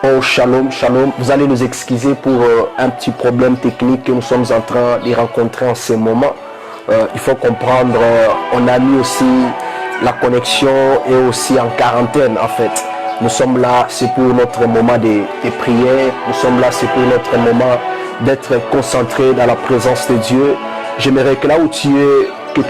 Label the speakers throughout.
Speaker 1: Oh, shalom, shalom. Vous allez nous excuser pour un petit problème technique que nous sommes en train de rencontrer en ce moment. Il faut comprendre, on a mis aussi la connexion et aussi en quarantaine en fait. Nous sommes là, c'est pour notre moment de prière. Nous sommes là, c'est pour notre moment d'être concentré dans la présence de Dieu. J'aimerais que là où tu es, que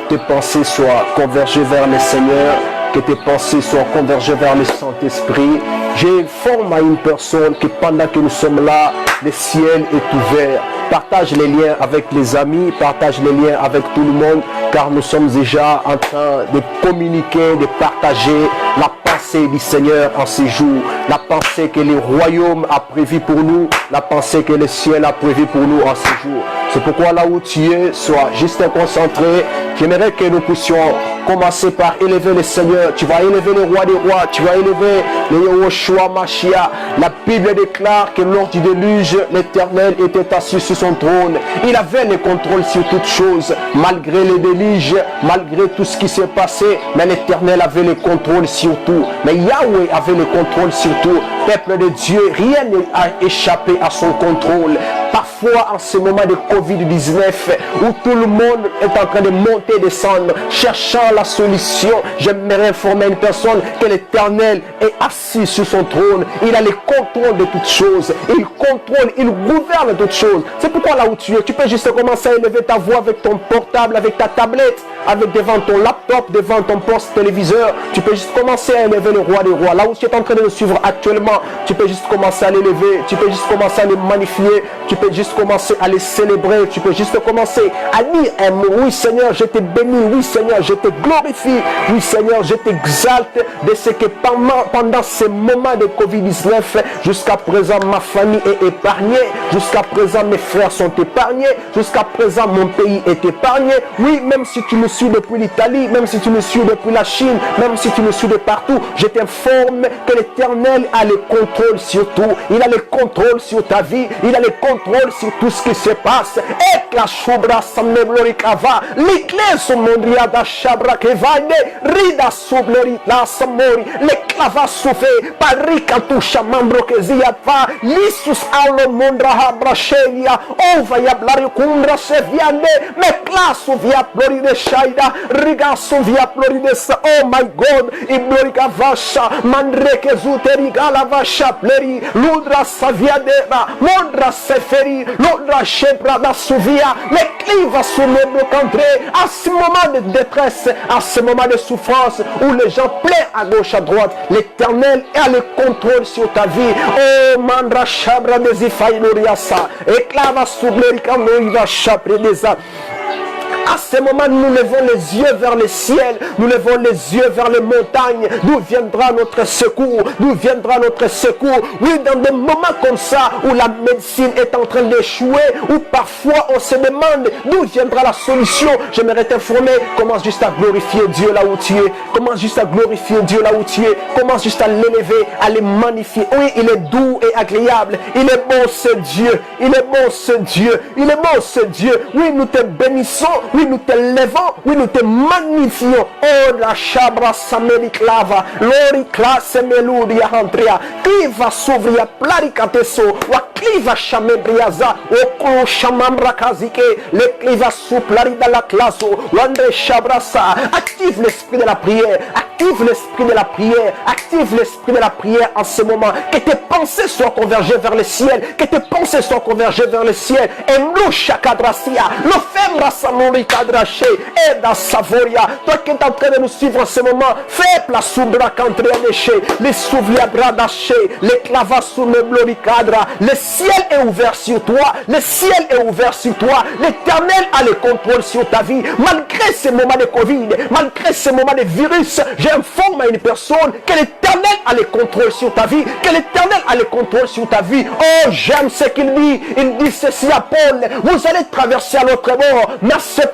Speaker 1: tes pensées soient convergées vers le Seigneur, que tes pensées soient convergées vers le Saint-Esprit. J'informe à une personne que pendant que nous sommes là, le ciel est ouvert. Partage les liens avec les amis, partage les liens avec tout le monde, car nous sommes déjà en train de communiquer, de partager la pensée du Seigneur en ces jours, la pensée que le royaume a prévue pour nous, la pensée que le ciel a prévue pour nous en ces jours. C'est pourquoi là où tu es, sois juste concentré. J'aimerais que nous puissions commencer par élever le Seigneur. Tu vas élever le roi des rois, tu vas élever le Yehoshua Mashiach. La Bible déclare que lors du déluge, l'Éternel était assis sur son trône. Il avait le contrôle sur toutes choses, malgré le déluge, malgré tout ce qui s'est passé. Mais l'Éternel avait le contrôle sur tout. Mais Yahweh avait le contrôle sur tout. Peuple de Dieu, rien n'a échappé à son contrôle. Parfois, en ce moment de Covid-19, où tout le monde est en train de monter et descendre, cherchant la solution, j'aimerais informer une personne que l'Éternel est assis sur son trône. Il a le contrôle de toutes choses. Il contrôle, il gouverne toutes choses. C'est pourquoi là où tu es, tu peux juste commencer à élever ta voix avec ton portable, avec ta tablette, avec devant ton laptop, devant ton poste téléviseur. Tu peux juste commencer à élever le roi des rois. Là où tu es en train de le suivre actuellement, tu peux juste commencer à l'élever. Tu peux juste commencer à le magnifier. Tu peux juste commencer à les célébrer. Tu peux juste commencer à dire un mot. Oui Seigneur, je te bénis. Oui Seigneur, je te glorifie. Oui Seigneur, je t'exalte de ce que pendant ces moments de Covid-19, jusqu'à présent ma famille est épargnée. Jusqu'à présent mes frères sont épargnés. Jusqu'à présent mon pays est épargné. Oui, même si tu me suis depuis l'Italie, même si tu me suis depuis la Chine, même si tu me suis de partout, je t'informe que l'Éternel a le contrôle sur tout. Il a le contrôle sur ta vie. Il a le contrôle sur tout ce qui se passe. Et la chobra samneblorikava, l'éclair son mondria da chabra kevane, rida soblori la samori, l'éclava souffé, parika toucha mambro kezia fa, lissus aulo mondra habrachelia, ova ya blarikundra seviane, me classo via ploride shaida, rigasso via ploride sa, oh my God, iblorika vasha, mandreke zuteriga la vasha pleri, ludra saviadera, mondra seferi, l'autre chèvre da souvia, les clives sous les blocantrés, à ce moment de détresse, à ce moment de souffrance, où les gens plaient à gauche, à droite, l'Éternel a le contrôle sur ta vie. Oh, mandra chabra des ifailoriasa, éclava sous les canoïs, chapre des a. À ce moment, nous levons les yeux vers le ciel, nous levons les yeux vers les montagnes, d'où viendra notre secours, d'où viendra notre secours. Oui, dans des moments comme ça, où la médecine est en train d'échouer, où parfois on se demande d'où viendra la solution, j'aimerais t'informer, commence juste à glorifier Dieu là où tu es, commence juste à glorifier Dieu là où tu es, commence juste à l'élever, à le magnifier. Oui, il est doux et agréable, il est bon ce Dieu, il est bon ce Dieu, il est bon ce Dieu. Oui, nous te bénissons, oui, nous te levons, oui, nous te magnifions. Oh, la chabra samericlava, lori classe meluria andrea, cliva s'ouvrir, plaricateso, wa cliva chamebriaza, o chamambra kazike, le cliva souplari dans la classe, wandre chabrasa. Active l'esprit de la prière, active l'esprit de la prière, active l'esprit de la prière en ce moment. Que tes pensées soient convergées vers le ciel, que tes pensées soient convergées vers le ciel. Et nous, chakadrasia, le femme samori kadraché, et dans Savoria, toi qui es en train de nous suivre en ce moment, fais la soubra cantre déché, les souvia bradaché, les clavas sous le bloricadra, le ciel est ouvert sur toi, le ciel est ouvert sur toi, l'Éternel a le contrôle sur ta vie, malgré ces moments de Covid, malgré ces moments de virus, j'informe à une personne que l'Éternel a le contrôle sur ta vie, que l'Éternel a le contrôle sur ta vie. Oh, j'aime ce qu'il dit ceci à Paul, vous allez traverser à l'autre bord, mais cependant,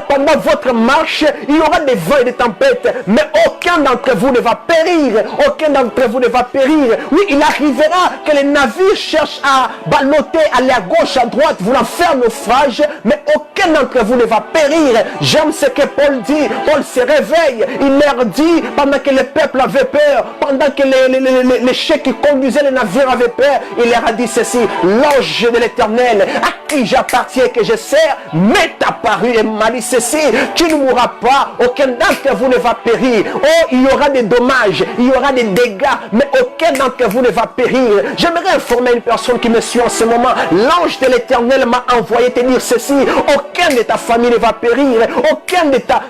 Speaker 1: pendant votre marche, il y aura des vents et des tempêtes, mais aucun d'entre vous ne va périr, aucun d'entre vous ne va périr. Oui, il arrivera que les navires cherchent à balloter, aller à gauche, à droite, voulant faire naufrage, mais aucun d'entre vous ne va périr. J'aime ce que Paul dit, Paul se réveille, il mère dit, pendant que le peuple avait peur, pendant que les chefs qui conduisaient les navires avaient peur, il leur a dit ceci: l'ange de l'Éternel, à qui j'appartiens et que je sers, m'est apparu et m'a dit ceci: tu ne mourras pas, aucun d'entre vous ne va périr. Oh, il y aura des dommages, il y aura des dégâts, mais aucun d'entre vous ne va périr. J'aimerais informer une personne qui me suit en ce moment: l'ange de l'Éternel m'a envoyé te dire ceci: aucun de ta famille ne va périr, aucun de ta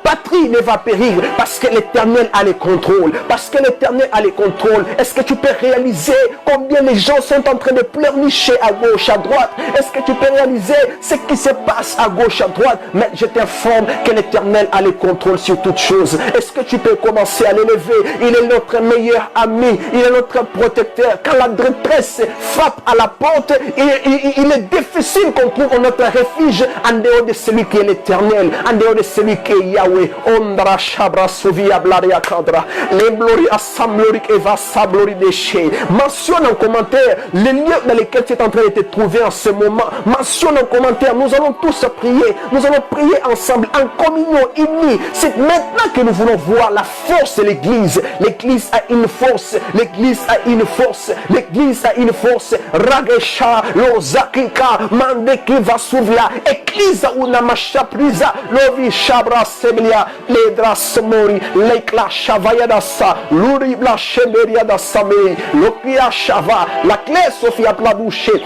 Speaker 1: patrie ne va périr, parce que l'Éternel a les contrôles, parce que l'Éternel a les contrôles. Est-ce que tu peux réaliser combien les gens sont en train de pleurnicher à gauche, à droite? Est-ce que tu peux réaliser ce qui se passe à gauche, à droite? Mais je t'informe que l'Éternel a les contrôles sur toutes choses. Est-ce que tu peux commencer à l'élever? Il est notre meilleur ami, il est notre protecteur. Quand la détresse frappe à la porte, il est difficile qu'on trouve notre refuge en dehors de celui qui est l'Éternel, en dehors de celui qui est Yahweh. Ondra Shabra Sovia Blaria Kadra, l'emblori assemblorique Eva Sablori Déché. Mentionne en commentaire les lieux dans lesquels tu es en train de te trouver en ce moment. Mentionne en commentaire. Nous allons tous prier. Nous allons prier ensemble en communion unie. C'est maintenant que nous voulons voir la force de l'Église. L'Église a une force. L'Église a une force. L'Église a une force. Ragesha, Lozakika, Mandeki Vasuvia, Église Unamacha Prisa, Lovi Shabra Seblia, Ledra Smori, Lekla Shavayadasa, Luribla Sheberia da Same, Lokia Shava, la clé Sophia Plabouché.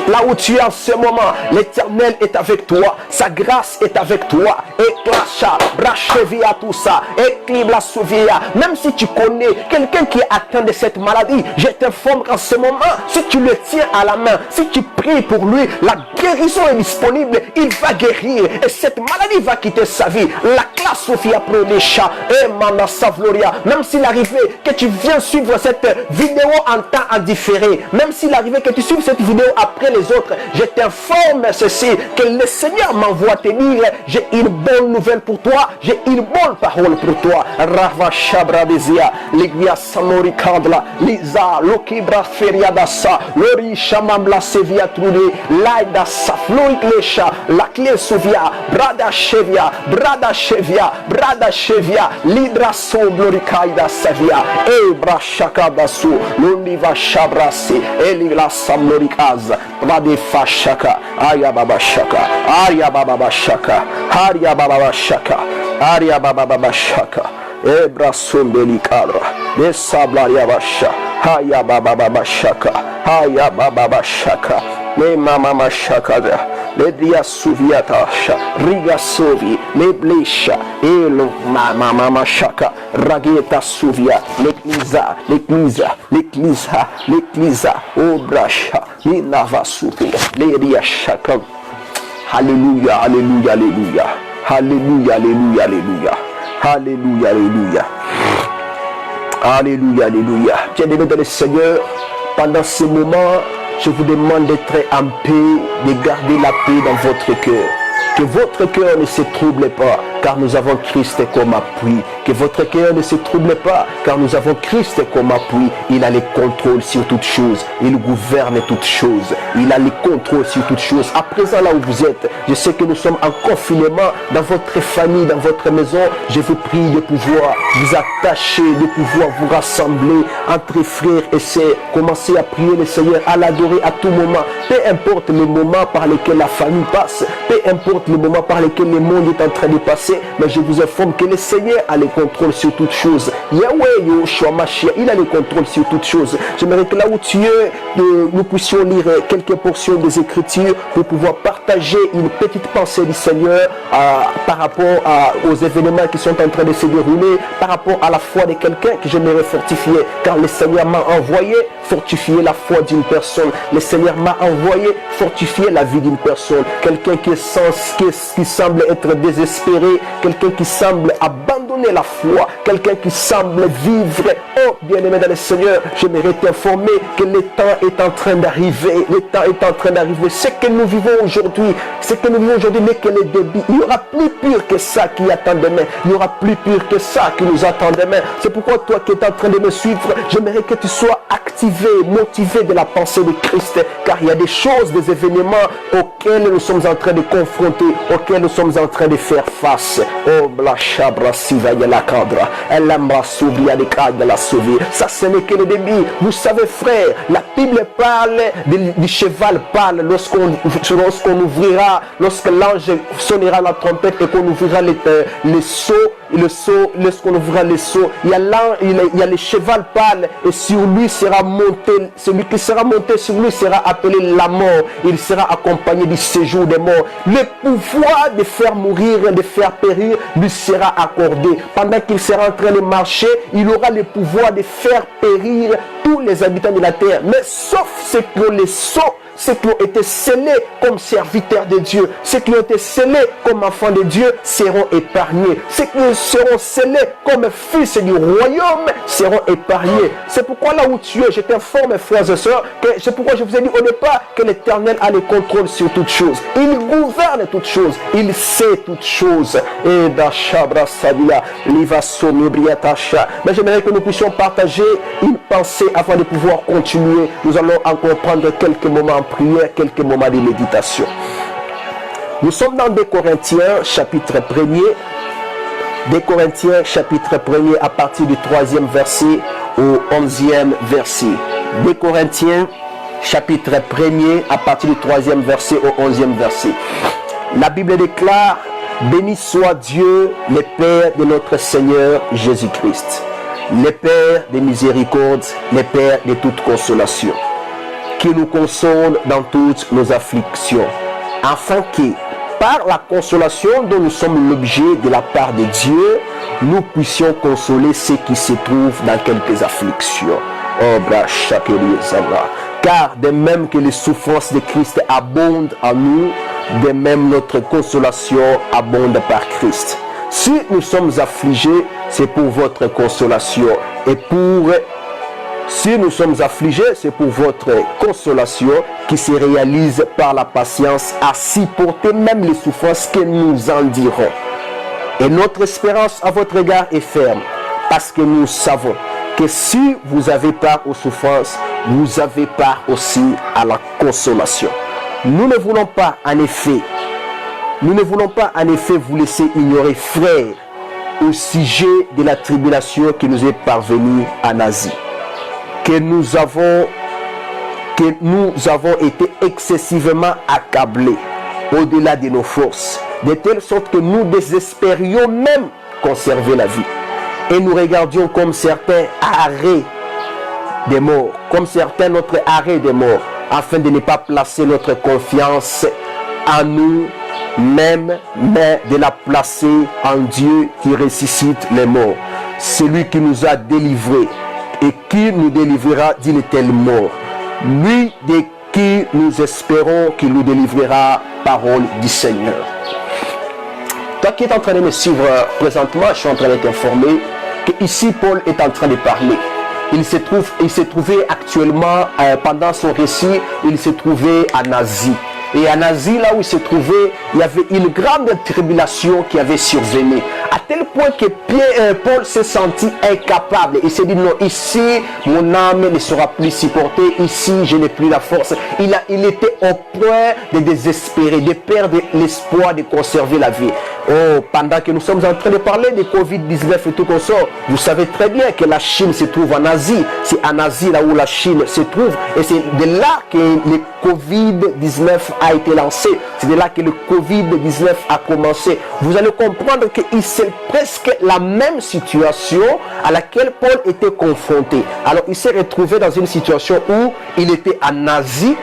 Speaker 1: Là où tu es en ce moment, l'Éternel est avec toi, sa grâce est avec toi. Éclacha, brachevia tout ça, équilibre souvia. Même si tu connais quelqu'un qui est atteint de cette maladie, je t'informe qu'en ce moment, si tu le tiens à la main, si tu pries pour lui, la guérison est disponible, il va guérir et cette maladie va quitter sa vie. La classe Sophia Prodécha, et Manda Savloria. Même s'il arrivait que tu viens suivre cette vidéo en temps à différé, même s'il arrivait que tu suives cette vidéo après les autres, je t'informe ceci, que le Seigneur m'envoie te dire: j'ai une bonne nouvelle pour toi, j'ai une bonne parole pour toi. Rava Shabra Bezia, Ligia Samori Kandla, Liza, Lokibra Feriadasa, Lori Shamambla Sevia Trudi, Laida Safloik Lesha, la clé Souvia, Brada Chevia, Brada Chevia, Brada Chevia, Lidra Somblorikaida Savia, Ebra Shakabasu, Lundiva Shabrasi, Elila Samlorikaza. Vade Fashaka, Aya Baba Shaka, Aria Baba Shaka, Aria Baba Shaka, Aria Baba Shaka, Ebra Sumbeli Kadra, Desablaria Basha, Aya Baba Shaka, Aya Baba Shaka, Me Mama Shaka, Le Dia Suviatasha, Riga Sovi, Le Blesha, Elo Mama Shaka, Rageta Suvia, l'Églisa, l'Églisa, l'Églisa, l'Églisa, Obrasha, Minava Suvi, Leria Shaka. Alléluia, Alléluia, Alléluia, Alléluia, Alléluia, Alléluia, Alléluia, Alléluia, Alléluia, Alléluia. Bien-aimés dans le Seigneur, pendant ce moment, je vous demande d'être en paix, de garder la paix dans votre cœur. Que votre cœur ne se trouble pas, car nous avons Christ comme appui. Que votre cœur ne se trouble pas, car nous avons Christ comme appui. Il a le contrôle sur toutes choses. Il gouverne toutes choses. Il a le contrôle sur toutes choses. À présent, là où vous êtes, je sais que nous sommes en confinement dans votre famille, dans votre maison. Je vous prie de pouvoir vous attacher, de pouvoir vous rassembler entre frères et sœurs. Commencez à prier le Seigneur, à l'adorer à tout moment. Peu importe le moment par lequel la famille passe, peu importe le moment par lequel le monde est en train de passer, mais je vous informe que le Seigneur a le contrôle sur toutes choses. Yahweh Yoshua Mashiach, il a le contrôle sur toutes choses. J'aimerais que là où tu es, nous puissions lire quelques portions des Écritures pour pouvoir partager une petite pensée du Seigneur par rapport aux événements qui sont en train de se dérouler, par rapport à la foi de quelqu'un que j'aimerais fortifier, car le Seigneur m'a envoyé fortifier la foi d'une personne. Le Seigneur m'a envoyé fortifier la vie d'une personne. Quelqu'un qui semble être désespéré, quelqu'un qui semble abandonner la foi, quelqu'un qui semble vivre. Oh, bien-aimé dans le Seigneur, j'aimerais t'informer que le temps est en train d'arriver. Le temps est en train d'arriver. Ce que nous vivons aujourd'hui, n'est que le début. Il y aura plus pire que ça qui attend demain. Il y aura plus pire que ça qui nous attend demain. C'est pourquoi toi qui es en train de me suivre, j'aimerais que tu sois activé, motivé de la pensée de Christ, car il y a des choses, des événements auxquels nous sommes en train de confronter, auxquels nous sommes en train de faire face. Oh, la chabra siva y la cadre. Elle aimera s'ouvrir les cadres de la sauver. Ça, ce n'est que le début. Vous savez, frère, la Bible parle du cheval, parle lorsqu'on ouvrira, lorsque l'ange sonnera la trompette et qu'on ouvrira les seaux, lorsqu'on ouvrira les seaux, il y a le cheval parle et sur lui sera monté, celui qui sera monté sur lui sera appelé la mort. Il sera accompagné du séjour des morts. Le pouvoir de faire mourir, de faire périr lui sera accordé. Pendant qu'il sera en train de marcher, il aura le pouvoir de faire périr tous les habitants de la terre, mais sauf ceux qui ont les sceaux, ceux qui ont été scellés comme serviteurs de Dieu, ceux qui ont été scellés comme enfants de Dieu seront épargnés. Ceux qui seront scellés comme fils du royaume seront épargnés. C'est pourquoi là où tu es, je t'informe, frères et sœurs, que c'est pourquoi je vous ai dit au départ que l'Éternel a le contrôle sur toutes choses. Il gouverne toutes choses. Il sait toutes choses. Et d'Achabra Sabila, Liva Somibriatacha. Mais j'aimerais que nous puissions partager une pensée afin de pouvoir continuer. Nous allons encore prendre quelques moments prière, quelques moments de méditation. Nous sommes dans 2 Corinthiens chapitre 1er. 2 Corinthiens chapitre 1er à partir du 3e verset au 11e verset. 2 Corinthiens chapitre 1er à partir du 3e verset au 11e verset. La Bible déclare: béni soit Dieu, le Père de notre Seigneur Jésus-Christ, le Père des miséricordes, le Père de toute consolation, qui nous console dans toutes nos afflictions, afin que, par la consolation dont nous sommes l'objet de la part de Dieu, nous puissions consoler ceux qui se trouvent dans quelques afflictions. Car de même que les souffrances de Christ abondent en nous, de même notre consolation abonde par Christ. Si nous sommes affligés, c'est pour votre consolation et si nous sommes affligés, c'est pour votre consolation qui se réalise par la patience à supporter même les souffrances que nous endirons. Et notre espérance à votre égard est ferme, parce que nous savons que si vous avez part aux souffrances, vous avez part aussi à la consolation. Nous ne voulons pas en effet vous laisser ignorer, frères, au sujet de la tribulation qui nous est parvenue en Asie. Que nous avons été excessivement accablés au-delà de nos forces, de telle sorte que nous désespérions même conserver la vie. Et nous regardions comme certains arrêts des morts, notre arrêt des morts, afin de ne pas placer notre confiance en nous même, mais de la placer en Dieu qui ressuscite les morts, celui qui nous a délivrés et qui nous délivrera d'une telle mort. Lui de qui nous espérons qu'il nous délivrera, parole du Seigneur. Toi qui es en train de me suivre présentement, je suis en train de t'informer que ici Paul est en train de parler. Il s'est trouvé actuellement, pendant son récit, il s'est trouvé en Asie. Et en Asie, là où il se trouvait, il y avait une grande tribulation qui avait survenu. À tel point que Paul s'est senti incapable. Il s'est dit non, ici, mon âme ne sera plus supportée. Ici, je n'ai plus la force. Il était au point de désespérer, de perdre l'espoir de conserver la vie. Oh, pendant que nous sommes en train de parler de Covid-19 et tout comme ça, vous savez très bien que la Chine se trouve en Asie. C'est en Asie là où la Chine se trouve. Et c'est de là que le Covid-19 a été lancé. C'est de là que le Covid-19 a commencé. Vous allez comprendre que c'est presque la même situation à laquelle Paul était confronté. Alors il s'est retrouvé dans une situation où il était en Asie.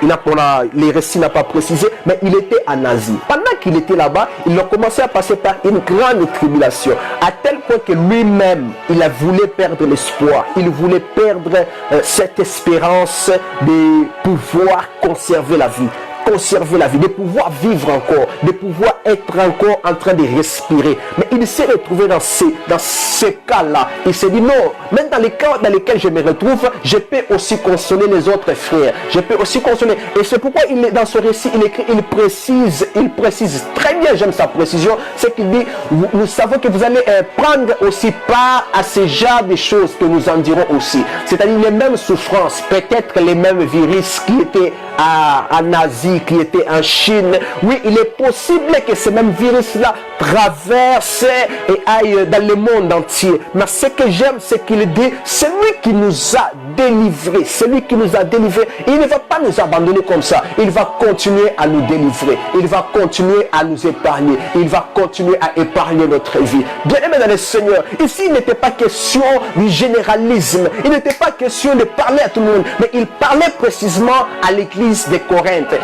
Speaker 1: Les récits n'ont pas précisé, mais il était en Asie. Pendant qu'il était là-bas, il a commencé à passer par une grande tribulation, à tel point que lui-même, il a voulu perdre l'espoir. Il voulait perdre cette espérance de pouvoir conserver la vie, de pouvoir vivre encore, de pouvoir être encore en train de respirer. Mais il s'est retrouvé dans ces cas-là. Il s'est dit non, même dans les cas dans lesquels je me retrouve, je peux aussi consoler les autres frères. Je peux aussi consoler. Et c'est pourquoi dans ce récit, il précise très bien, j'aime sa précision, c'est qu'il dit, nous savons que vous allez prendre aussi part à ce genre de choses que nous en dirons aussi. C'est-à-dire les mêmes souffrances, peut-être les mêmes virus qui étaient en Asie, maladie qui était en Chine. Oui, il est possible que ce même virus-là traverse et aille dans le monde entier. Mais ce que j'aime, c'est qu'il dit, celui qui nous a délivrés, celui qui nous a délivrés, il ne va pas nous abandonner comme ça. Il va continuer à nous délivrer. Il va continuer à nous épargner. Il va continuer à épargner notre vie. Bien-aimés dans le Seigneur, ici, il n'était pas question du généralisme. Il n'était pas question de parler à tout le monde. Mais il parlait précisément à l'église de Corinthe.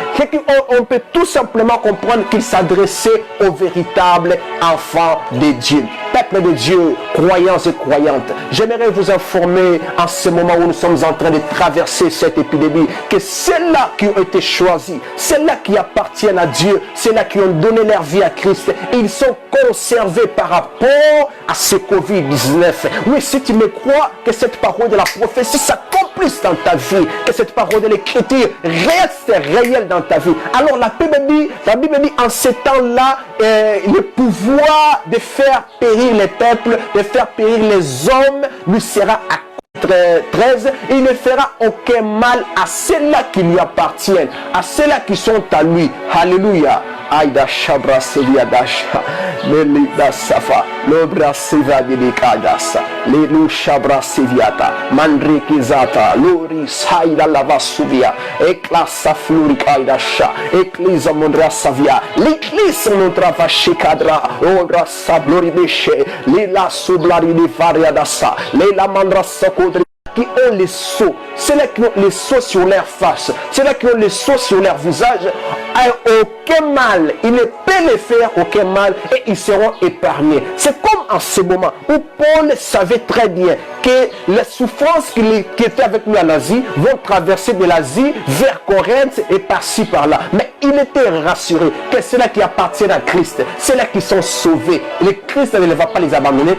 Speaker 1: On peut tout simplement comprendre qu'il s'adressait aux véritables enfants de Dieu. Peuple de Dieu, croyants et croyantes, j'aimerais vous informer en ce moment où nous sommes en train de traverser cette épidémie que ceux-là qui ont été choisis, ceux-là qui appartiennent à Dieu, ceux-là qui ont donné leur vie à Christ, ils sont conservés par rapport à ce Covid-19. Oui, si tu me crois que cette parole de la prophétie s'accomplisse dans ta vie, que cette parole de l'écriture reste réelle dans ta vie, alors la Bible dit en ces temps-là, le pouvoir de faire périr les peuples, de faire périr les hommes, lui sera accordé. 13, il ne fera aucun mal à ceux-là qui lui appartiennent, à ceux-là qui sont à lui. Alléluia. Aïda Shabra Seviadasha, Melida Safa, Lobra Seva Dedicadasa, Lelu Shabra Seviata, Mandrikizata, Lori Saida Lavasuvia, Eklasa Flurikaidasha, Eklisa Mondra Savia, l'Eklisa Montrava Shikadra, Ora Sabloribeshe, Lila Sublari de Variadasa, Lila Mandra Sakodri. Qui ont les sceaux, ceux-là qui ont les sceaux sur leur face, ceux-là qui ont les sceaux sur leur visage, aucun mal, ils ne peuvent les faire aucun mal et ils seront épargnés. C'est comme en ce moment où Paul savait très bien que les souffrances qui étaient avec lui en Asie vont traverser de l'Asie vers Corinthe et par-ci par-là. Mais il était rassuré que ceux-là qui appartiennent à Christ, ceux-là qui sont sauvés, le Christ ne va pas les abandonner.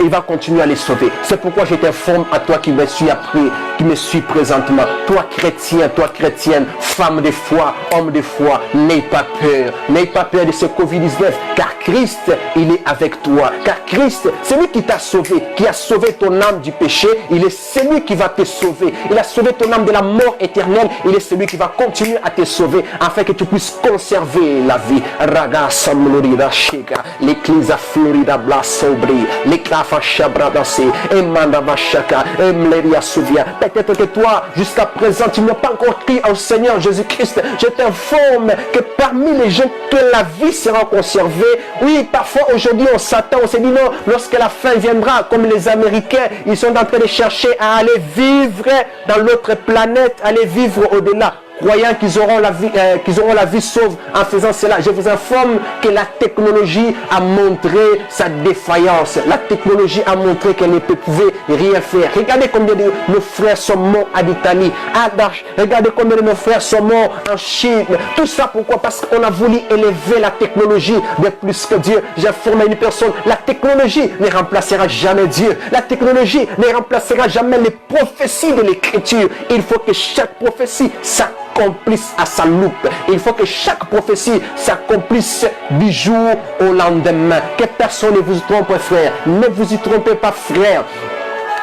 Speaker 1: Il va continuer à les sauver. C'est pourquoi je t'informe à toi qui me suis appris, qui me suis présentement. Toi chrétien, toi chrétienne, femme de foi, homme de foi, n'aie pas peur. N'aie pas peur de ce Covid-19, car Christ, il est avec toi. Car Christ, c'est lui qui t'a sauvé, qui a sauvé ton âme du péché. Il est celui qui va te sauver. Il a sauvé ton âme de la mort éternelle. Il est celui qui va continuer à te sauver, afin que tu puisses conserver la vie. Raga Samlorida Shika, l'église à Florida Blasobri, l'éclat peut-être que toi, jusqu'à présent, tu n'as pas encore crié au Seigneur Jésus-Christ. Je t'informe que parmi les gens que la vie sera conservée, oui, parfois aujourd'hui on s'attend, on se dit non, lorsque la fin viendra, comme les Américains, ils sont en train de chercher à aller vivre dans l'autre planète, aller vivre au-delà. Croyant qu'ils auront la vie sauve en faisant cela. Je vous informe que la technologie a montré sa défaillance. La technologie a montré qu'elle ne pouvait rien faire. Regardez combien de nos frères sont morts en Italie, à Daesh. Regardez combien de nos frères sont morts en Chine. Tout ça pourquoi? Parce qu'on a voulu élever la technologie de plus que Dieu. J'informe une personne, la technologie ne remplacera jamais Dieu. La technologie ne remplacera jamais les prophéties de l'écriture. Il faut que chaque prophétie s'accomplisse à sa loupe. Il faut que chaque prophétie s'accomplisse du jour au lendemain. Que personne ne vous trompe, frère. Ne vous y trompez pas, frère.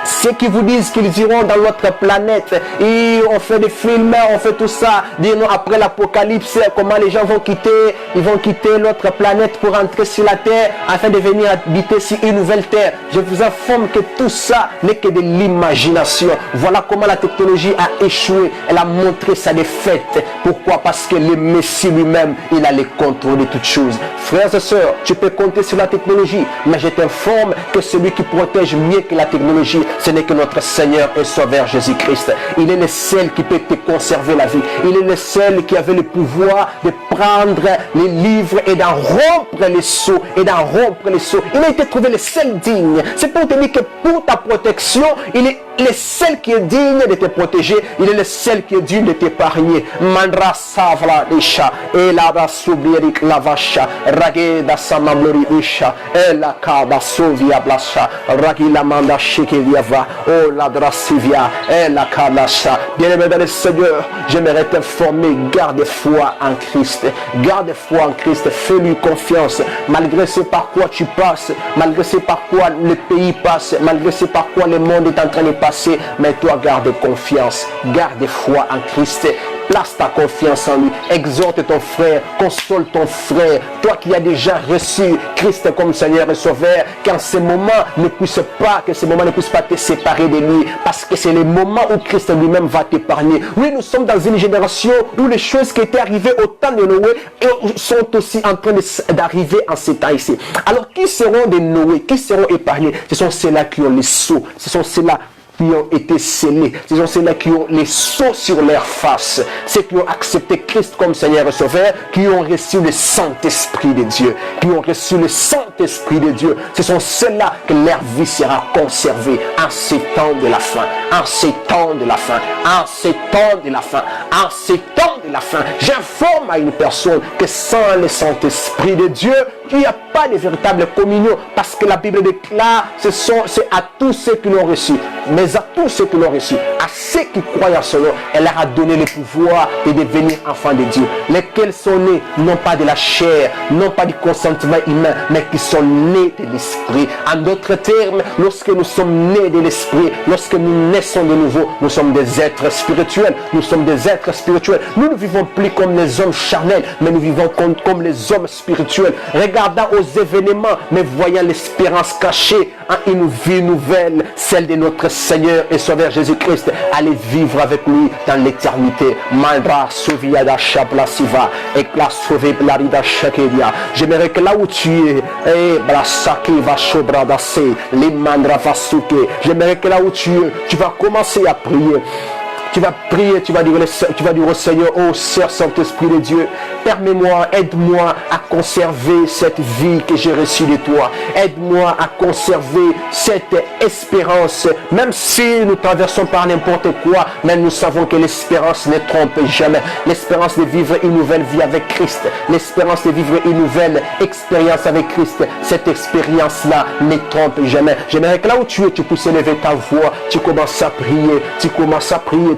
Speaker 1: Ceux qui vous disent qu'ils iront dans l'autre planète et on fait des films, on fait tout ça, dis-nous après l'apocalypse, comment les gens vont quitter, ils vont quitter l'autre planète pour entrer sur la terre afin de venir habiter sur une nouvelle terre. Je vous informe que tout ça n'est que de l'imagination. Voilà comment la technologie a échoué, elle a montré sa défaite. Pourquoi? Parce que le Messie lui-même, il a le contrôle de toutes choses. Frères et sœurs, tu peux compter sur la technologie, mais je t'informe que celui qui protège mieux que la technologie, ce n'est que notre Seigneur et Sauveur Jésus-Christ. Il est le seul qui peut te conserver la vie. Il est le seul qui avait le pouvoir de prendre les livres et d'en rompre les sceaux. Il a été trouvé le seul digne. C'est pour te dire que pour ta protection, il est le seul qui est digne de te protéger. Il est le seul qui est digne de t'épargner. Mandra savla isha et la basubirik lavasha rageda samamlori isha et la kaba sovia blasha ragila manda shikeliava oh la drasivia et la kabasha. Bien-aimé dans le Seigneur, j'aimerais t'informer, garde foi en Christ. Garde foi en Christ, fais-lui confiance. Malgré ce par quoi tu passes, malgré ce par quoi le pays passe, malgré ce par quoi le monde est en train de passer, mais toi garde confiance, garde foi en Christ. place ta confiance en lui. Exhorte ton frère, console ton frère. Toi qui as déjà reçu Christ comme Seigneur et Sauveur, qu'en ce moment que ce moment ne puisse pas te séparer de lui, parce que c'est le moment où Christ lui-même va t'épargner. Oui, nous sommes dans une génération où les choses qui étaient arrivées au temps de Noé sont aussi en train d'arriver en ces temps ici. Alors, qui seront des Noé? Qui seront épargnés? Ce sont ceux-là qui ont les sceaux. Ce sont ceux-là qui ont été scellés. Ce sont ceux-là qui ont les sceaux sur leur face. Ceux qui ont accepté Christ comme Seigneur et Sauveur, qui ont reçu le Saint-Esprit de Dieu. Qui ont reçu le Saint-Esprit de Dieu. Ce sont ceux-là que leur vie sera conservée en ces temps de la fin. En ces temps de la fin. En ces temps de la fin. En ces temps de la fin. J'informe à une personne que sans le Saint-Esprit de Dieu, il n'y a pas de véritable communion, parce que la Bible déclare c'est à tous ceux qui l'ont reçu, mais à tous ceux qui l'ont reçu, à ceux qui croient en son nom, elle leur a donné le pouvoir de devenir enfants de Dieu, lesquels sont nés non pas de la chair, non pas du consentement humain, mais qui sont nés de l'esprit. En d'autres termes, lorsque nous sommes nés de l'esprit, lorsque nous naissons de nouveau, nous sommes des êtres spirituels. Nous sommes des êtres spirituels. Nous ne vivons plus comme les hommes charnels, mais nous vivons comme les hommes spirituels. Regardant aux événements, mais voyant l'espérance cachée en une vie nouvelle, celle de notre Seigneur et Sauveur Jésus-Christ. Allez vivre avec lui dans l'éternité. Mandra Soviada Shablasiva et la sauver Blarida Shakedia. J'aimerais que là où tu es, Brasaki va Shobradase, les Mandra Vasuke. J'aimerais que là où tu es, tu vas commencer à prier. Tu vas prier, tu vas dire au Seigneur, oh Sœur Saint-Esprit de Dieu, permets-moi, aide-moi à conserver cette vie que j'ai reçue de toi. Aide-moi à conserver cette espérance, même si nous traversons par n'importe quoi, mais nous savons que l'espérance ne trompe jamais. L'espérance de vivre une nouvelle vie avec Christ, l'espérance de vivre une nouvelle expérience avec Christ, cette expérience-là ne trompe jamais. J'aimerais que là où tu es, tu puisses élever ta voix, tu commences à prier,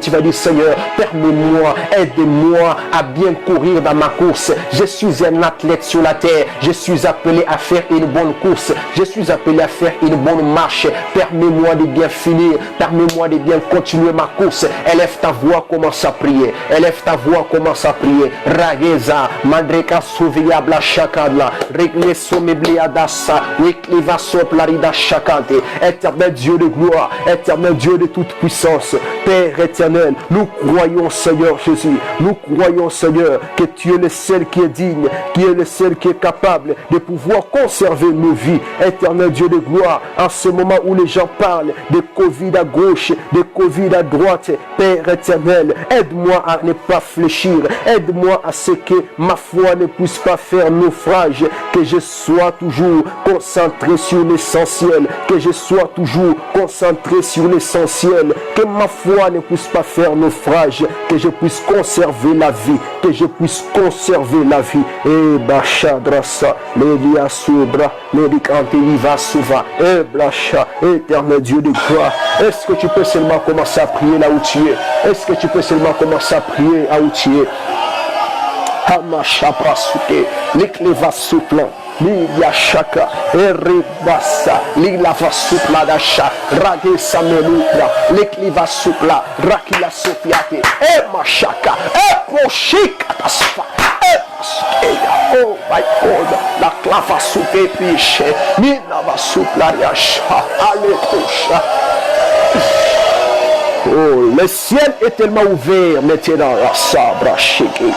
Speaker 1: tu vas dire, Seigneur, permets-moi, aide-moi à bien courir dans ma course. Je suis un athlète sur la terre. Je suis appelé à faire une bonne course. Je suis appelé à faire une bonne marche. Permets-moi de bien finir. Permets-moi de bien continuer ma course. Élève ta voix, commence à prier. Élève ta voix, commence à prier. Rageza, Mandreka Souviabla Shakadla, Regle Somebliadasa, Wikliva Soplarida Shakante. Éternel Dieu de gloire, éternel Dieu de toute puissance, Père éternel, nous croyons, Seigneur Jésus, nous croyons, Seigneur, que tu es le seul qui est digne, qui est le seul qui est capable de pouvoir conserver nos vies. Éternel Dieu de gloire, en ce moment où les gens parlent de Covid à gauche, de Covid à droite, Père éternel, aide-moi à ne pas fléchir, aide-moi à ce que ma foi ne puisse pas faire naufrage, que je sois toujours concentré sur l'essentiel, que je sois toujours concentré sur l'essentiel, que ma foi ne puisse pas faire naufrage, que je puisse conserver la vie, que je puisse conserver la vie. Et Bachadrasa, Lélia Soubra, Lédicante Iva Souva, et Blacha, éternel Dieu de gloire. Est-ce que tu peux seulement commencer à prier là où tu es? Est-ce que tu peux seulement commencer à prier là où tu es? Hamachapra Souke, l'écleva souplant. Lilia Shaka, Eribasa, Lila Vasupla Dasha, Rage Samelukra, Lekliva Supla, Rakila Sofiate, Machaka, Poshika Tasfa, oh my God, la clava soupe piche, Nina Vasupla Yasha, Alekusha. Oh, le ciel est tellement ouvert maintenant, la sabra shiki.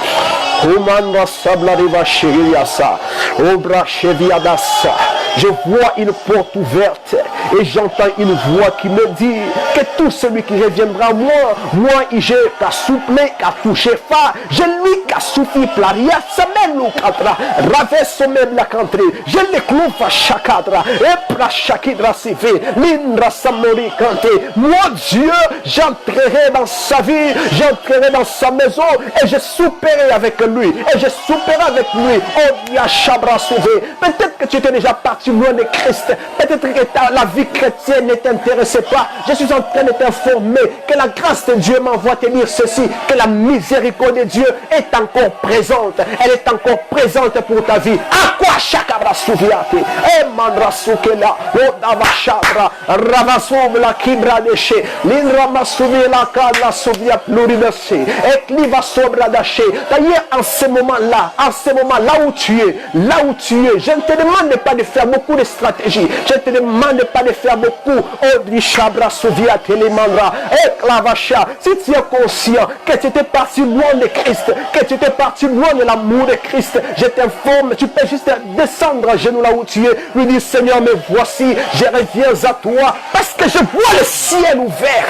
Speaker 1: Je vois une porte ouverte et j'entends une voix qui me dit que tout celui qui reviendra à moi, j'ai qu'à souffler, qu'à toucher fa, je lui qu'à souffler plaria, ça même nous cadra, ravesse même la cantrée, je le clouf à chakadra, et pra chakidra sivé, l'indra samori canté. Moi Dieu, j'entrerai dans sa vie, j'entrerai dans sa maison et je souperai avec lui, et je souperai avec lui. Oh, Yachabra sauvé. Peut-être que tu étais déjà parti loin de Christ, peut-être que la vie chrétienne ne t'intéresse pas. Je suis en train de t'informer que la grâce de Dieu m'envoie te dire ceci, que la miséricorde de Dieu est encore présente. Elle est encore présente pour ta vie. À quoi chakabra souviate? Et mandra soukela, l'odava chabra, ravasovla kibra déché, l'inrama souvela kala souvia pluridase, et cliva sobra daché. D'ailleurs, en ce moment-là, là où tu es, je ne te demande pas de faire beaucoup de stratégies. Je ne te demande pas de faire beaucoup. Odri chabra souvia telemandra, et clavacha. Si tu es conscient que tu étais parti loin de Christ, que tu étais parti loin de l'amour de Christ, je t'informe, tu peux juste descendre à genoux là où tu es, lui dire Seigneur, mais voici, je reviens à toi, parce que je vois le ciel ouvert,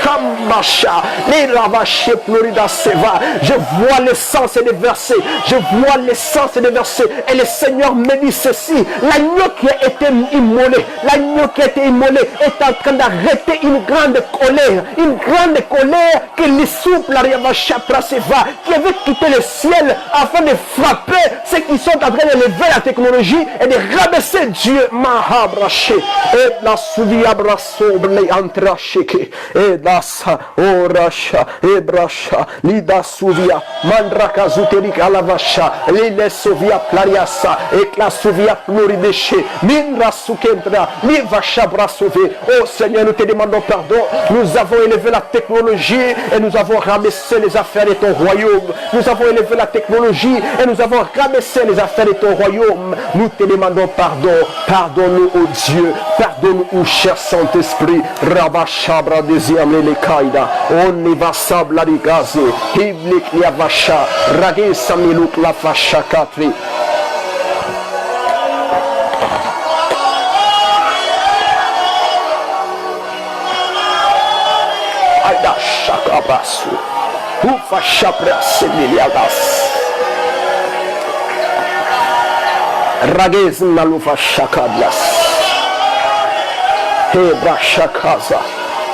Speaker 1: je vois le sens des versets, je vois le sens des versets, et le Seigneur me dit ceci, l'agneau qui a été immolé, est en train d'arrêter une grande colère que les souples qui avait quitté le ciel afin de frapper ceux qui sont en train de lever la technologie et de rabaisser Dieu. Mahabraché et la souviabra sobre les antracheke et la sa oracha et bracha lida souvia mandraka zuterik alavasha lile souvia plariasa et la souvia pluridéché minra sukendra livasha brasové. Oh Seigneur, nous te demandons pardon. Nous avons élevé la technologie et nous avons rabaissé les affaires de ton royaume. Nous avons élevé la technologie et nous avons rabaissé les affaires de ton royaume. Nous te demandons pardon. Pardonne-nous, oh Dieu. Pardonne-nous, oh cher Saint-Esprit. Rabachabra deuxième les kaida. On y va sabla di gaze. Hiblik liavasha. Ragé samiluk la fasha katri. Aida shakabasu. Ufa shabra semiliadas. Ragez nalufa shakadlas. Hebra shakaza.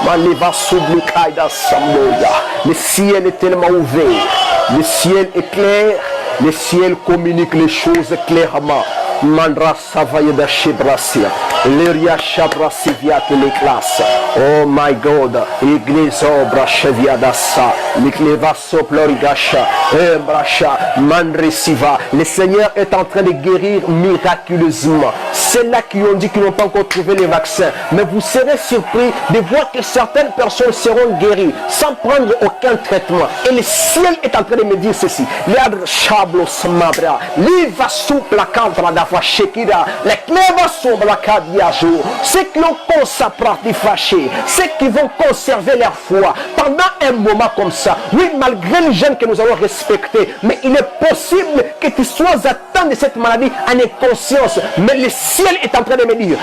Speaker 1: Maniva sublikaida samboya. Le ciel est tellement ouvert. Le ciel est clair. Le ciel communique les choses clairement. Mandra savayeda shebrasia. Leria shabrasivia que les classes. Oh my God. Église obra cheviadasa. Nikleva soplorigasha. Embracha. Mandresiva. Le Seigneur est en train de guérir miraculeusement. C'est là qui ont dit qu'ils n'ont pas encore trouvé les vaccins. Mais vous serez surpris de voir que certaines personnes seront guéries sans prendre aucun traitement. Et le ciel est en train de me dire ceci. Ceux qui ont consacré fâché, ceux qui vont conserver leur foi pendant un moment comme ça. Oui, malgré les jeunes que nous allons respecter, mais il est possible que tu sois atteint de cette maladie en inconscience. Mais le ciel est en train de me dire,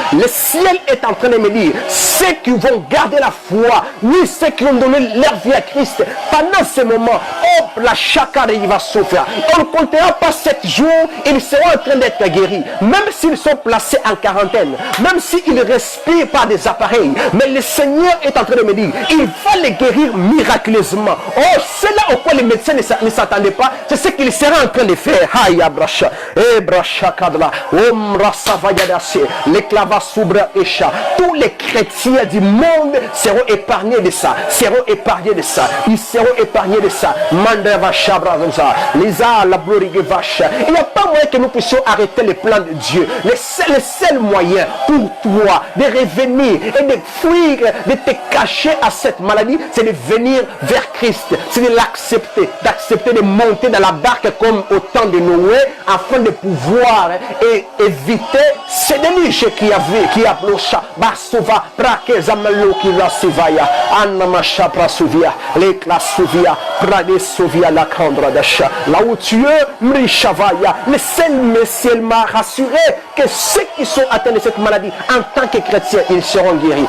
Speaker 1: ceux qui vont garder la foi, oui, ceux qui ont donné leur vie à Christ, pendant ce moment, hop, la chakra il va souffrir. On ne comptera pas 7 jours, ils seront en train d'être guéris, même s'ils sont placés en quarantaine, même s'ils respirent par des appareils. Mais le Seigneur est en train de me dire, il va les guérir miraculeusement. Oh, c'est là au quoi les médecins ne s'attendaient pas, c'est ce qu'il sera en train de faire. Haya bracha, bracha kadla, omra savayadase, l'éclava soubra esha. Tous les chrétiens du monde seront épargnés de ça, ils seront épargnés de ça. Mandeva shabra lisa la vache. Il n'y a pas moyen que nous puissions arrêter les plans de Dieu. Le seul moyen pour toi de revenir et de fuir, de te cacher à cette maladie, c'est de venir vers Christ, c'est de l'accepter, d'accepter de monter dans la barque comme au temps de Noé, afin de pouvoir éviter ces délices qui a bloqué Basova, Prakezamelo qui la sivaya, Annamasha Prasuvia, l'éclat Suvia, Prade Suvia la Candra d'achat. Là où tu es, Mrishavaya, le seul Messie m'a rassuré que ceux qui sont atteints de cette maladie, en tant que chrétiens, ils seront guéris.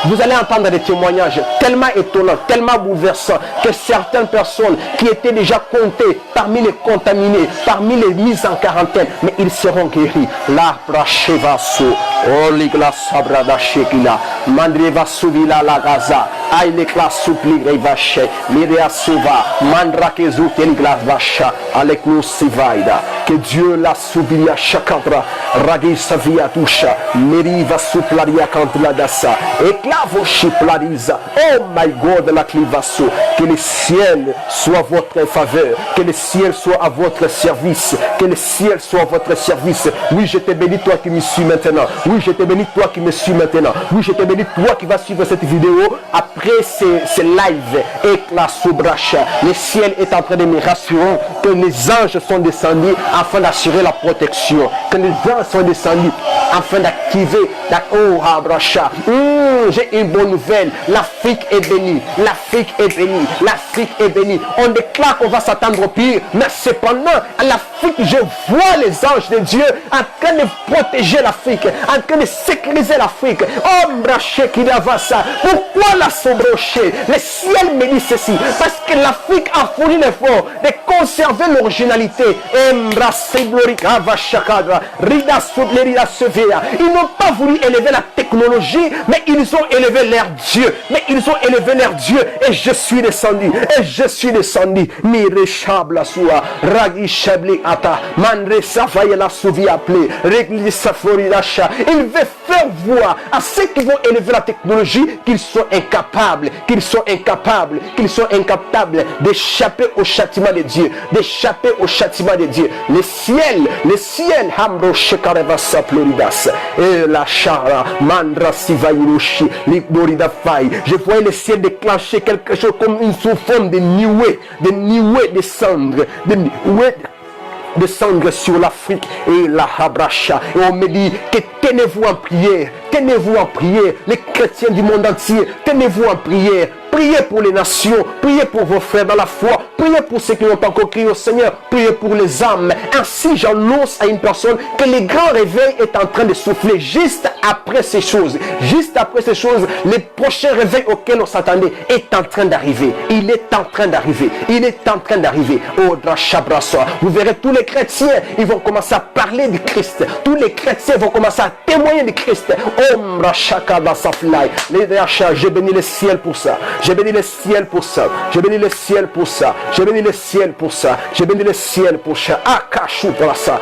Speaker 1: Vous allez entendre des témoignages tellement étonnants, tellement bouleversants, que certaines personnes qui étaient déjà comptées parmi les contaminés, parmi les mises en quarantaine, mais ils seront guéris. La Prachevaso, oh l'igla sabrada shekila, Mandreva suvila la gaza, aïe classes soupli vache, Mirea suva, Mandrakezu teligla vacha, avec nous sivaida, que Dieu la soubia chacun Sabra, Ragi Savia Tusha, Meriva Suplaria Cantladassa, Éclavo Chiplariza. Oh my God, la Clivasso, que le ciel soit à votre faveur, que le ciel soit à votre service, que le ciel soit à votre service. Oui, je te bénis, toi qui me suis maintenant. Oui, je te bénis, toi qui me suis maintenant. Oui, je te bénis, toi qui vas suivre cette vidéo après ces lives. Éclat Subracha, le ciel est en train de me rassurer que les anges sont descendus afin d'assurer la protection, que les anges sont descendus afin d'activer la Abracha. J'ai une bonne nouvelle, l'Afrique est bénie, l'Afrique est bénie, l'Afrique est bénie. On déclare qu'on va s'attendre au pire, mais cependant, à l'Afrique, je vois les anges de Dieu en train de protéger l'Afrique, en train de sécuriser l'Afrique. Oh, braché qui va ça. Pourquoi la sombrocher? Le ciel me dit ceci, parce que l'Afrique a fourni l'effort de conserver l'originalité. Ils n'ont pas voulu élever la technologie, mais ils ont élevé leur Dieu. Mais ils ont élevé leur Dieu. Et je suis descendu. Et je suis descendu. Mire chabla soua. Ragi chabli ata. Mandre savaye la souvi appelé. Régli safori l'achat. Il veut faire voir à ceux qui vont élever la technologie qu'ils sont incapables. Qu'ils sont incapables. Qu'ils sont incapables d'échapper au châtiment de Dieu. D'échapper au châtiment de Dieu. Le ciel, Hamro Shekareva Saploridas. Et la chara, Mandra Sivayurushi, Liborida Fai. Je voyais le ciel déclencher quelque chose comme une sous-forme de nuée, de cendres, descendre sur l'Afrique et la Habracha. Et on me dit que tenez-vous en prière, les chrétiens du monde entier, tenez-vous en prière. Priez pour les nations, priez pour vos frères dans la foi, priez pour ceux qui n'ont pas encore crié au Seigneur, priez pour les âmes. Ainsi j'annonce à une personne que le grand réveil est en train de souffler juste après ces choses. Juste après ces choses, le prochain réveil auquel on s'attendait est en train d'arriver. Il est en train d'arriver. Il est en train d'arriver. Oh, Drachabrasoa. Vous verrez tous les chrétiens, ils vont commencer à parler du Christ. Tous les chrétiens vont commencer à témoigner du Christ. Oh, Rachakabasaflai. Les Dracha, je bénis le ciel pour ça. Je bénis le ciel pour ça. Je bénis le ciel pour ça. Je bénis le ciel pour ça. Je bénis le ciel pour ça. Akashu pour ça.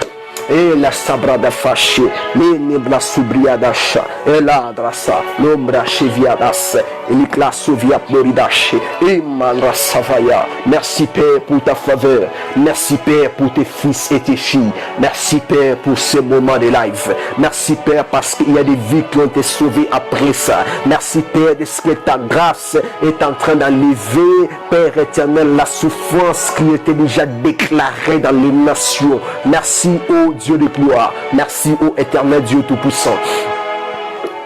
Speaker 1: Et la sabrada fâchée, les nebla subriadacha, et la drassa, l'ombra cheviadas, et l'éclat souvia ploridache, et mandra savaya. Merci Père pour ta faveur. Merci Père pour tes fils et tes filles. Merci Père pour ce moment de live. Merci Père parce qu'il y a des vies qui ont été sauvées après ça. Merci Père de ce que ta grâce est en train d'enlever, Père éternel, la souffrance qui était déjà déclarée dans les nations. Merci ô Dieu de gloire. Merci ô éternel Dieu tout-puissant.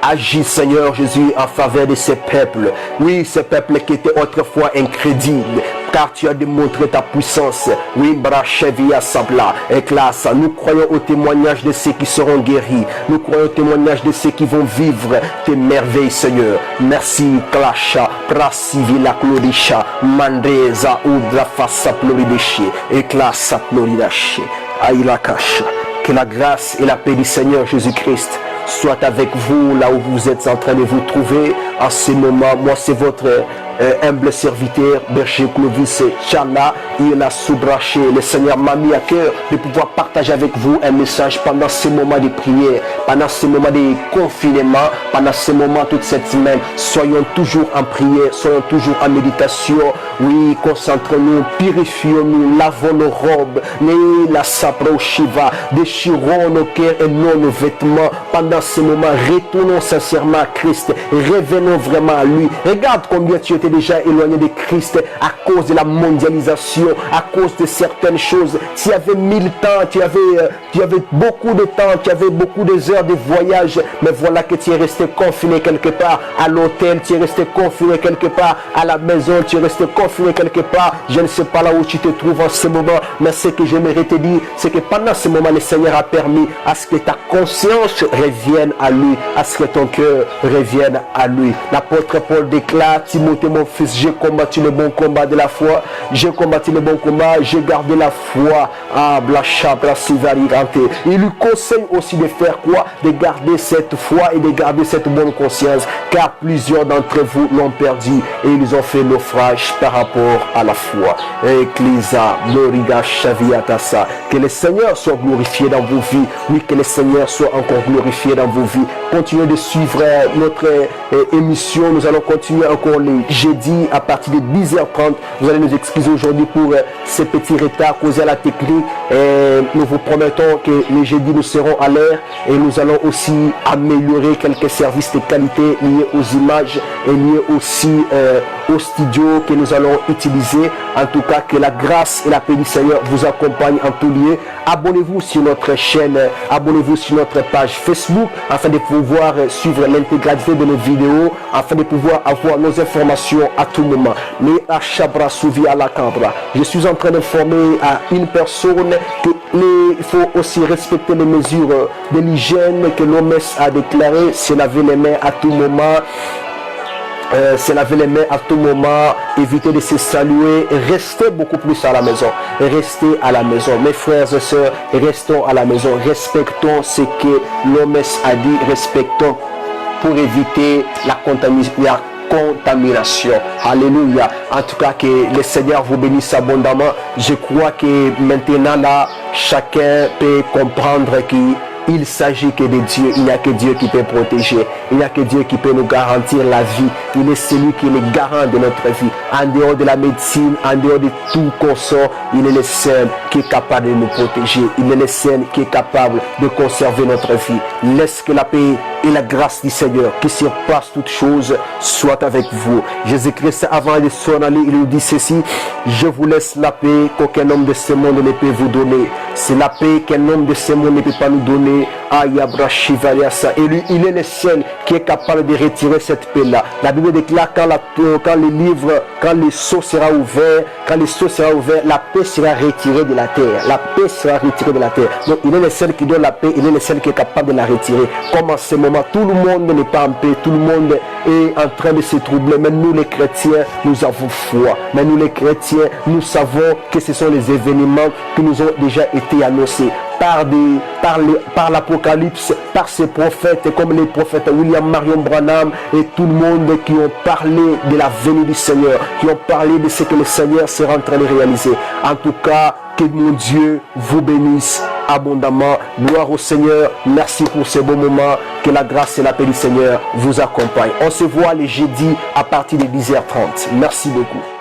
Speaker 1: Agis Seigneur Jésus en faveur de ces peuples. Oui, ces peuples qui étaient autrefois incrédules. Car tu as démontré ta puissance. Oui, Brachevia Sabla, Éclasa. Nous croyons au témoignage de ceux qui seront guéris. Nous croyons au témoignage de ceux qui vont vivre tes merveilles, Seigneur. Merci, Clasha, Prasivila Clorisha, Mandreza, Udra Fassa Plorideche, Éclasa Ploridache, Aïlakasha. Que la grâce et la paix du Seigneur Jésus-Christ soit avec vous là où vous êtes en train de vous trouver en ce moment. Moi, c'est votre humble serviteur, Berger Clovis Tchala, il a soubraché. Le Seigneur m'a mis à cœur de pouvoir partager avec vous un message pendant ce moment de prière, pendant ce moment de confinement, pendant ce moment toute cette semaine. Soyons toujours en prière, soyons toujours en méditation. Oui, concentrons-nous, purifions-nous, lavons nos robes, la saprochiva, déchirons nos cœurs et non nos vêtements. Pendant ce moment, retournons sincèrement à Christ, revenons vraiment à lui. Regarde combien tu étais déjà éloigné de Christ à cause de la mondialisation, à cause de certaines choses. Tu avais 1000 temps, tu avais beaucoup de temps, tu avais beaucoup d'heures de voyage, mais voilà que tu es resté confiné quelque part à l'hôtel, tu es resté confiné quelque part à la maison, tu es resté confiné quelque part, je ne sais pas là où tu te trouves en ce moment, mais ce que j'aimerais te dire, c'est que pendant ce moment, le Seigneur a permis à ce que ta conscience revienne à lui, à ce que ton cœur revienne à lui. L'apôtre Paul déclare, Timothée mon fils, j'ai combattu le bon combat de la foi. J'ai combattu le bon combat, j'ai gardé la foi. Ah, il lui conseille aussi de faire quoi? De garder cette foi et de garder cette bonne conscience, car plusieurs d'entre vous l'ont perdu et ils ont fait naufrage par rapport à la foi. Que le Seigneur soit glorifié dans vos vies. Oui, que le Seigneur soit encore glorifié dans vos vies. Continuez de suivre notre émission. Nous allons continuer encore les jeudis à partir de 10h30. Vous allez nous excuser aujourd'hui pour ces petits retards causés à la technique. Nous vous promettons que les jeudis nous serons à l'heure et nous allons aussi améliorer quelques services de qualité liés aux images et liés aussi au studio que nous allons utiliser. En tout cas, que la grâce et la paix du Seigneur vous accompagnent en tout lieu. Abonnez-vous sur notre chaîne, abonnez-vous sur notre page Facebook afin de pouvoir suivre l'intégralité de nos vidéos, afin de pouvoir avoir nos informations à tout moment. Mais à Chabra Souvi à la Cabra, je suis en train d'informer à une personne qu'il faut aussi respecter les mesures de l'hygiène que l'OMS a déclaré, se laver les mains à tout moment. Se laver les mains à tout moment, éviter de se saluer, restez beaucoup plus à la maison, restez à la maison. Mes frères et sœurs, restons à la maison, respectons ce que l'OMS a dit, respectons pour éviter la contamination. Alléluia. En tout cas, que le Seigneur vous bénisse abondamment. Je crois que maintenant là, chacun peut comprendre qu'il s'agit que de Dieu. Il n'y a que Dieu qui peut protéger. Il n'y a que Dieu qui peut nous garantir la vie. Il est celui qui est le garant de notre vie. En dehors de la médecine, en dehors de tout consort, il est le seul qui est capable de nous protéger. Il est le seul qui est capable de conserver notre vie. Laisse que la paix et la grâce du Seigneur qui surpasse toutes choses soit avec vous. Jésus-Christ, avant de s'en aller, il nous dit ceci: je vous laisse la paix qu'aucun homme de ce monde ne peut vous donner. C'est la paix qu'un homme de ce monde ne peut pas nous donner. Et lui, il est le seul qui est capable de retirer cette paix-là. La Bible déclare quand le sceau sera ouvert, la paix sera retirée de la terre. La paix sera retirée de la terre. Donc il est le seul qui donne la paix, il est le seul qui est capable de la retirer. Comme en ce moment, tout le monde n'est pas en paix, tout le monde est en train de se troubler. Mais nous les chrétiens, nous avons foi. Mais nous les chrétiens, nous savons que ce sont les événements qui nous ont déjà été annoncés par l'Apocalypse, par ces prophètes comme les prophètes William Marion Branham et tout le monde qui ont parlé de la venue du Seigneur, qui ont parlé de ce que le Seigneur sera en train de réaliser. En tout cas, que mon Dieu vous bénisse abondamment. Gloire au Seigneur. Merci pour ce beau moment. Que la grâce et la paix du Seigneur vous accompagnent. On se voit les jeudis à partir de 10h30. Merci beaucoup.